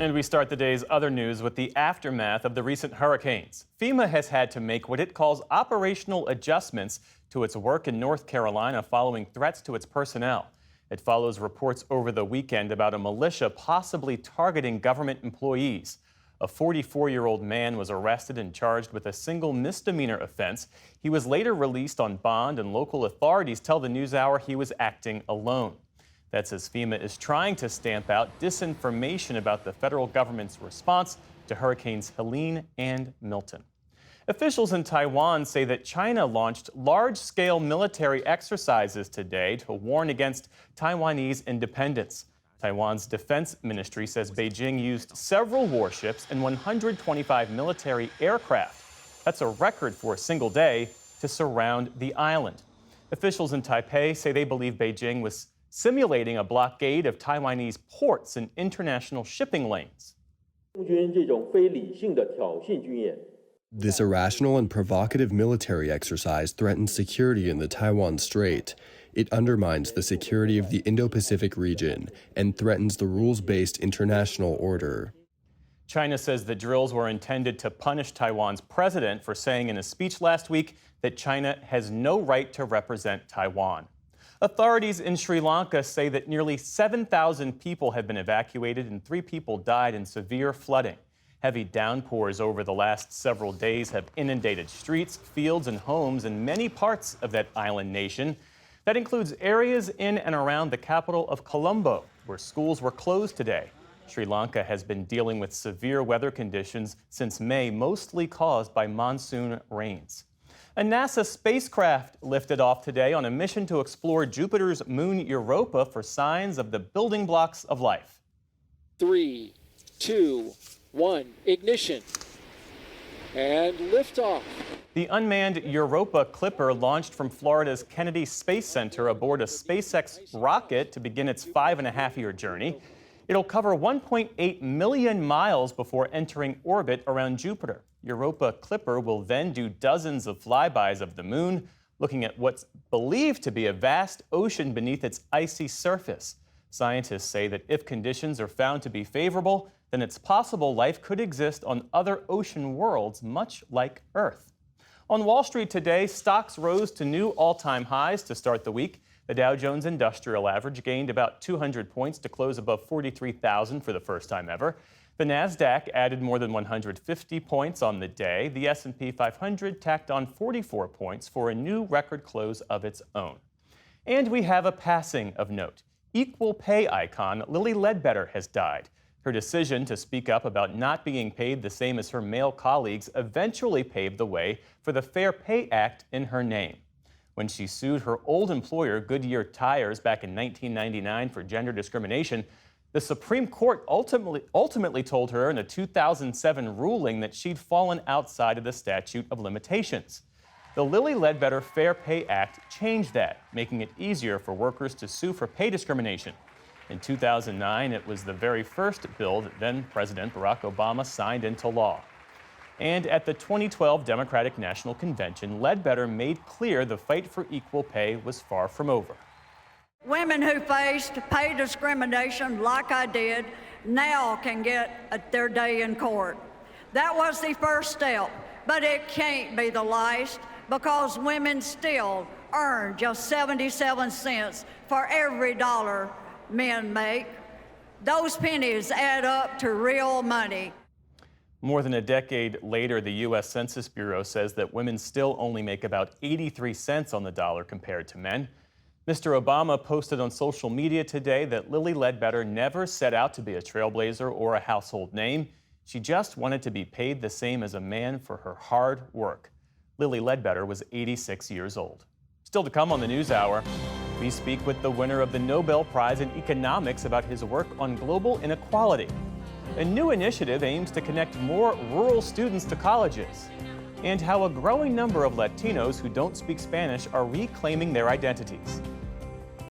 And we start the day's other news with the aftermath of the recent hurricanes. FEMA has had to make what it calls operational adjustments to its work in North Carolina following threats to its personnel. It follows reports over the weekend about a militia possibly targeting government employees. A 44-year-old man was arrested and charged with a single misdemeanor offense. He was later released on bond, and local authorities tell the NewsHour he was acting alone. That's as FEMA is trying to stamp out disinformation about the federal government's response to Hurricanes Helene and Milton. Officials in Taiwan say that China launched large-scale military exercises today to warn against Taiwanese independence. Taiwan's defense ministry says Beijing used several warships and 125 military aircraft. That's a record for a single day to surround the island. Officials in Taipei say they believe Beijing was simulating a blockade of Taiwanese ports and international shipping lanes. This irrational and provocative military exercise threatens security in the Taiwan Strait. It undermines the security of the Indo-Pacific region and threatens the rules-based international order. China says the drills were intended to punish Taiwan's president for saying in a speech last week that China has no right to represent Taiwan. Authorities in Sri Lanka say that nearly 7,000 people have been evacuated and 3 people died in severe flooding. Heavy downpours over the last several days have inundated streets, fields, and homes in many parts of that island nation. That includes areas in and around the capital of Colombo, where schools were closed today. Sri Lanka has been dealing with severe weather conditions since May, mostly caused by monsoon rains. A NASA spacecraft lifted off today on a mission to explore Jupiter's moon Europa for signs of the building blocks of life. 3, 2, 1, ignition, and liftoff. The unmanned Europa Clipper launched from Florida's Kennedy Space Center aboard a SpaceX rocket to begin its 5.5-year journey. It'll cover 1.8 million miles before entering orbit around Jupiter. Europa Clipper will then do dozens of flybys of the moon, looking at what's believed to be a vast ocean beneath its icy surface. Scientists say that if conditions are found to be favorable, then it's possible life could exist on other ocean worlds, much like Earth. On Wall Street today, stocks rose to new all-time highs to start the week. The Dow Jones Industrial Average gained about 200 points to close above 43,000 for the first time ever. The Nasdaq added more than 150 points on the day. The S&P 500 tacked on 44 points for a new record close of its own. And we have a passing of note. Equal pay icon Lilly Ledbetter has died. Her decision to speak up about not being paid the same as her male colleagues eventually paved the way for the Fair Pay Act in her name. When she sued her old employer, Goodyear Tires, back in 1999 for gender discrimination, the Supreme Court ultimately told her in a 2007 ruling that she'd fallen outside of the statute of limitations. The Lilly Ledbetter Fair Pay Act changed that, making it easier for workers to sue for pay discrimination. In 2009, it was the very first bill that then-President Barack Obama signed into law. And at the 2012 Democratic National Convention, Ledbetter made clear the fight for equal pay was far from over. Women who faced pay discrimination like I did now can get their day in court. That was the first step, but it can't be the last, because women still earn just 77 cents for every dollar men make. Those pennies add up to real money. More than a decade later, the U.S. Census Bureau says that women still only make about 83 cents on the dollar compared to men. Mr. Obama posted on social media today that Lilly Ledbetter never set out to be a trailblazer or a household name. She just wanted to be paid the same as a man for her hard work. Lilly Ledbetter was 86 years old. Still to come on the NewsHour, we speak with the winner of the Nobel Prize in Economics about his work on global inequality. A new initiative aims to connect more rural students to colleges, and how a growing number of Latinos who don't speak Spanish are reclaiming their identities.